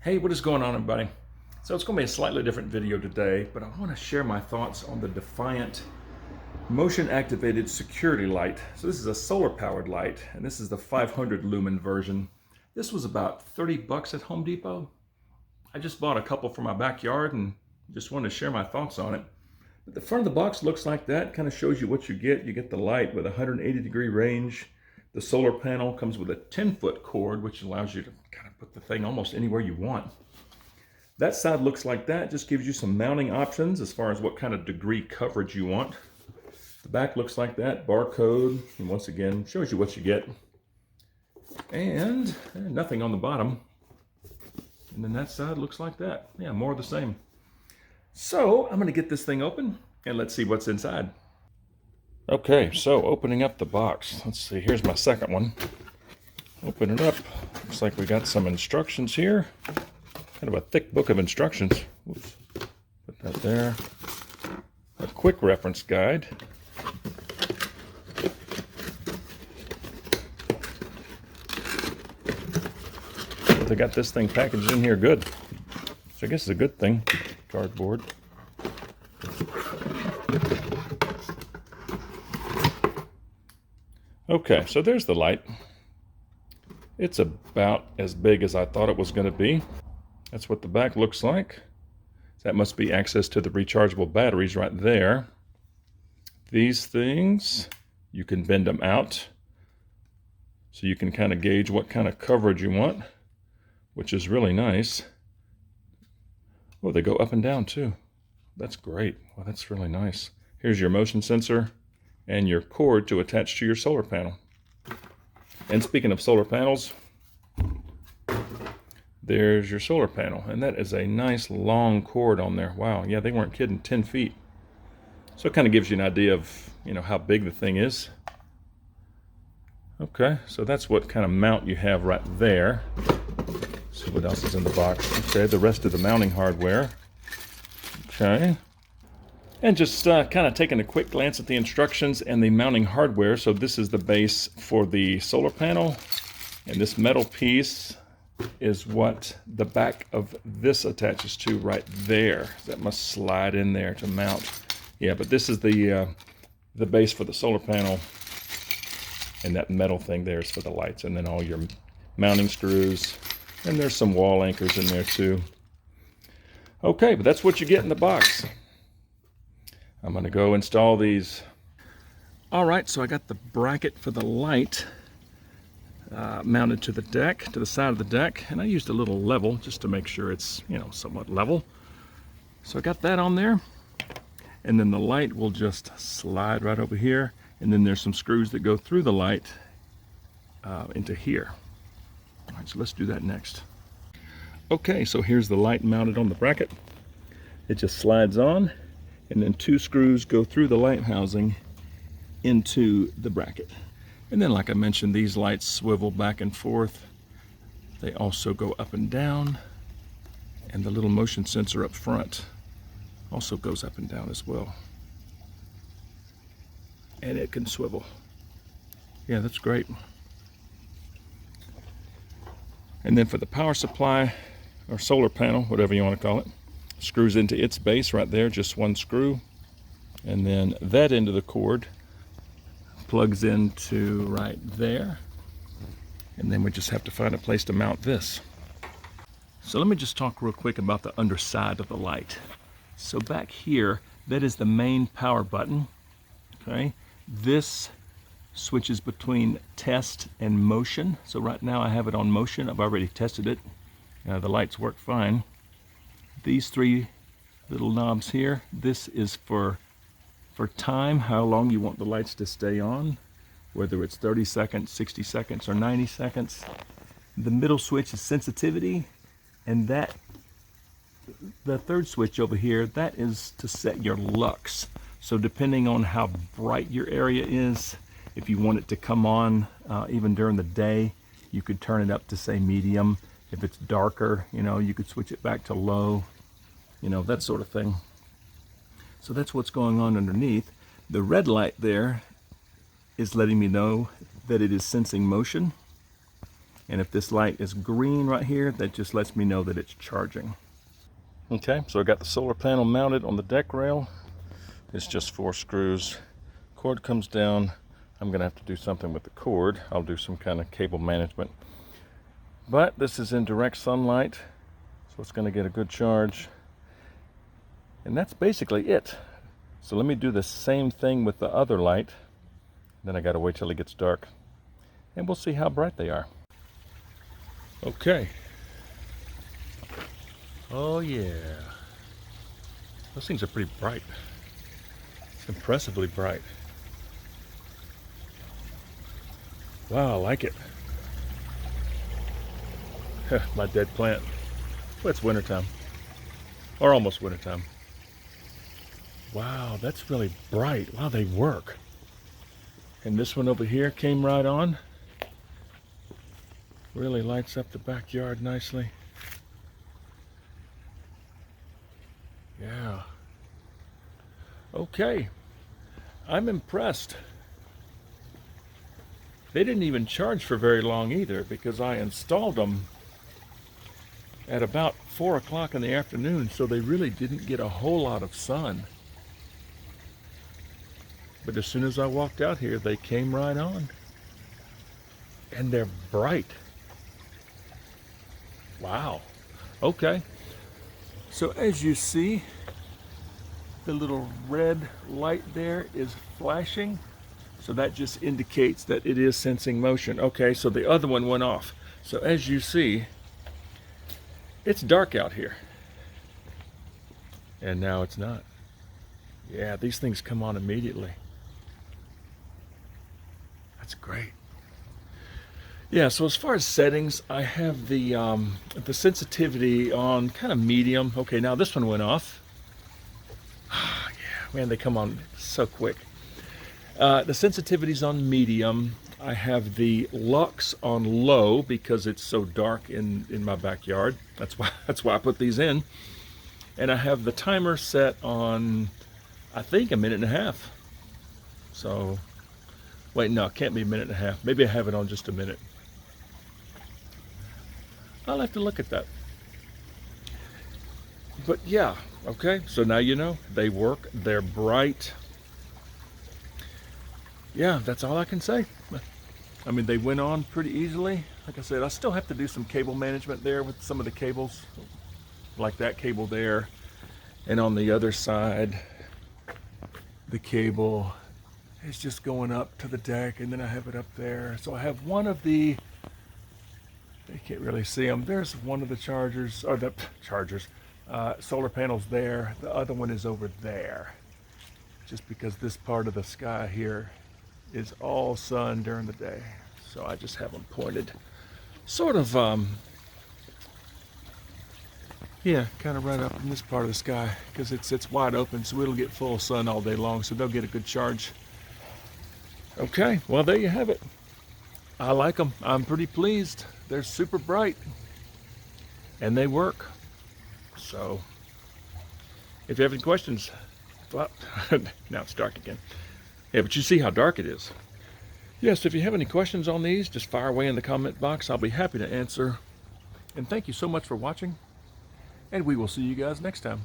Hey, what is going on, everybody? So it's going to be a slightly different video today, but I want to share my thoughts on the Defiant motion activated security light. So this is a solar powered light, and this is the 500 lumen version. This was about 30 bucks at Home Depot. I just bought a couple for my backyard and just wanted to share my thoughts on it. But the front of the box looks like that, kind of shows you what you get. You get the light with a 180-degree range. The solar panel comes with a 10-foot cord, which allows you to kind of put the thing almost anywhere you want. That side looks like that, just gives you some mounting options as far as what kind of degree coverage you want. The back looks like that, barcode, and once again, shows you what you get. And nothing on the bottom. And then that side looks like that. Yeah, more of the same. So I'm gonna get this thing open and let's see what's inside. Okay, so opening up the box. Let's see, here's my second one. Open it up. Looks like we got some instructions here. Kind of a thick book of instructions. Oops. Put that there. A quick reference guide. They got this thing packaged in here good. So I guess it's a good thing. Cardboard. Okay, so there's the light. It's about as big as I thought it was going to be. That's what the back looks like. That must be access to the rechargeable batteries right there. These things, you can bend them out so you can kind of gauge what kind of coverage you want, which is really nice. Oh, they go up and down too. That's great. Well, that's really nice. Here's your motion sensor and your cord to attach to your solar panel. And speaking of solar panels, there's your solar panel, and that is a nice long cord on there. Wow, yeah, they weren't kidding, 10 feet. So it kind of gives you an idea of, how big the thing is. Okay, so that's what kind of mount you have right there. Let's see what else is in the box. Okay, the rest of the mounting hardware. Okay. And just kind of taking a quick glance at the instructions and the mounting hardware. So this is the base for the solar panel, and this metal piece is what the back of this attaches to right there. That must slide in there to mount. Yeah, but this is the base for the solar panel, and that metal thing there is for the lights, and then all your mounting screws, and there's some wall anchors in there too. Okay, but that's what you get in the box. I'm going to go install these. All right, so I got the bracket for the light mounted to the deck, to the side of the deck, and I used a little level just to make sure it's, somewhat level. So I got that on there, and then the light will just slide right over here, and then there's some screws that go through the light into here. All right, so let's do that next. Okay, so here's the light mounted on the bracket. It just slides on, and then two screws go through the light housing into the bracket. And then, like I mentioned, these lights swivel back and forth. They also go up and down, and the little motion sensor up front also goes up and down as well. And it can swivel. Yeah, that's great. And then for the power supply, or solar panel, whatever you want to call it, screws into its base right there, just one screw. And then that end of the cord plugs into right there. And then we just have to find a place to mount this. So let me just talk real quick about the underside of the light. So back here, that is the main power button. Okay, this switches between test and motion. So right now I have it on motion. I've already tested it. The lights work fine. These three little knobs here, this is for time, how long you want the lights to stay on, whether it's 30 seconds, 60 seconds, or 90 seconds. The middle switch is sensitivity, and the third switch over here, that is to set your lux. So depending on how bright your area is, if you want it to come on even during the day, you could turn it up to, say, medium. If it's darker, you could switch it back to low, that sort of thing. So that's what's going on underneath. The red light there is letting me know that it is sensing motion. And if this light is green right here, that just lets me know that it's charging. Okay, so I got the solar panel mounted on the deck rail. It's just 4 screws. Cord comes down. I'm gonna have to do something with the cord. I'll do some kind of cable management. But this is in direct sunlight, so it's gonna get a good charge. And that's basically it. So let me do the same thing with the other light. Then I gotta wait till it gets dark. And we'll see how bright they are. Okay. Oh yeah. Those things are pretty bright. It's impressively bright. Wow, I like it. My dead plant. Well, it's wintertime. Or almost wintertime. Wow, that's really bright. Wow, they work. And this one over here came right on. Really lights up the backyard nicely. Yeah. Okay. I'm impressed. They didn't even charge for very long either, because I installed them at about 4 o'clock in the afternoon, so they really didn't get a whole lot of sun. But as soon as I walked out here, they came right on. And they're bright. Wow. Okay. So as you see, the little red light there is flashing. So that just indicates that it is sensing motion. Okay, so the other one went off. So as you see, it's dark out here. And now it's not. Yeah, these things come on immediately. That's great. Yeah, so as far as settings, I have the sensitivity on kind of medium. Okay, now this one went off. Yeah, man, they come on so quick. The sensitivity's on medium. I have the lux on low because it's so dark in my backyard. That's why I put these in. And I have the timer set on, I think, 1.5 minutes. So, wait, no, it can't be 1.5 minutes. Maybe I have it on just a minute. I'll have to look at that. But yeah, okay, so now you know, they work, they're bright. Yeah, that's all I can say. I mean, they went on pretty easily. Like I said, I still have to do some cable management there with some of the cables, like that cable there. And on the other side, the cable is just going up to the deck, and then I have it up there. So I have one of the, you can't really see them. There's one of the chargers, or the chargers, solar panels there. The other one is over there. Just because this part of the sky here is all sun during the day. So I just have them pointed sort of, yeah, kind of right up in this part of the sky, because it's wide open, so it'll get full sun all day long, so they'll get a good charge. Okay, well, there you have it. I like them. I'm pretty pleased. They're super bright, and they work. So, if you have any questions, well, now it's dark again. Yeah, but you see how dark it is. Yes, if you have any questions on these, just fire away in the comment box. I'll be happy to answer. And thank you so much for watching, and we will see you guys next time.